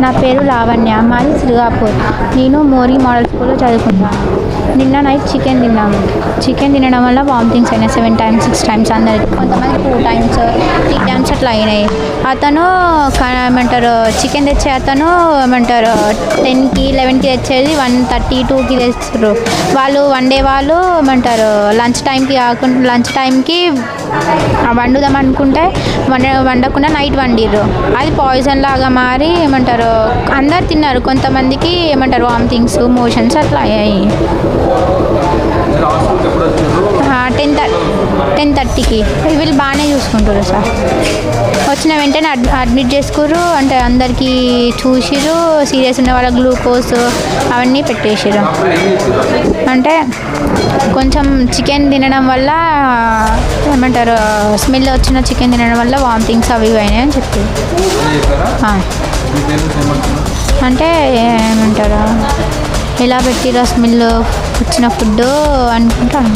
నా పేరు లావణ్య, మాది శ్రీగాపూర్. నేను మోరీ మోడల్ స్కూల్లో చదువుకుంటాను. నిన్న నైట్ చికెన్ తిన్నాము. చికెన్ తినడం వల్ల వామిటింగ్స్ అయినాయి 7 times 6 times అందరికి. కొంతమంది 2 times 3 times అట్లా అయినాయి. అతను ఏమంటారు చికెన్ తెచ్చే అతను ఏమంటారు 10కి 11కి తెచ్చేది 1:30 2కి తెస్తారు. వాళ్ళు వండే వాళ్ళు ఏమంటారు లంచ్ టైంకి వండుదాం అనుకుంటే వండకుండా నైట్ వండిర్రు. అది పాయిజన్ లాగా మారి ఏమంటారు అందరు తిన్నారు. కొంతమందికి ఏమంటారు వామిటింగ్స్ మోషన్స్ అట్లా అయ్యాయి. 10:30కి వీళ్ళు బాగానే చూసుకుంటారు సార్. వచ్చిన వెంటనే అడ్మిట్ చేసుకుర్రు. అంటే అందరికీ చూసిర్రు. సీరియస్ ఉన్న వాళ్ళ గ్లూకోజ్ అవన్నీ పెట్టేసారు. అంటే కొంచెం చికెన్ తినడం వల్ల ఏమంటారు స్మెల్ వచ్చిన చికెన్ తినడం వల్ల వామిటింగ్స్ అవి అయినాయి అని చెప్పారు. అంటే ఏమంటారు ఎలా పెట్టిరా స్మెల్ వచ్చిన ఫుడ్ అనుకుంటాను.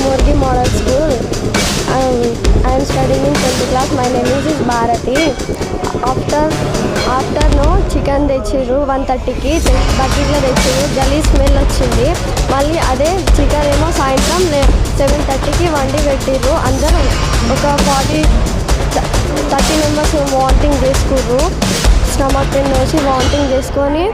Morgi Model School. I am studying in 10th class. My name is Bharati. After chicken తెచ్చిర్రు 1:30కి బకెట్లో తెచ్చిర్రు. గలీ స్మెల్ వచ్చింది. మళ్ళీ అదే చికెన్ ఏమో సాయంత్రం 7:30కి వండి పెట్టిర్రు. అందరూ ఒక 30 మెంబర్స్ వామిటింగ్ చేసుకుర్రు. స్టమక్ పెయిన్ వచ్చి వామిటింగ్ చేసుకొని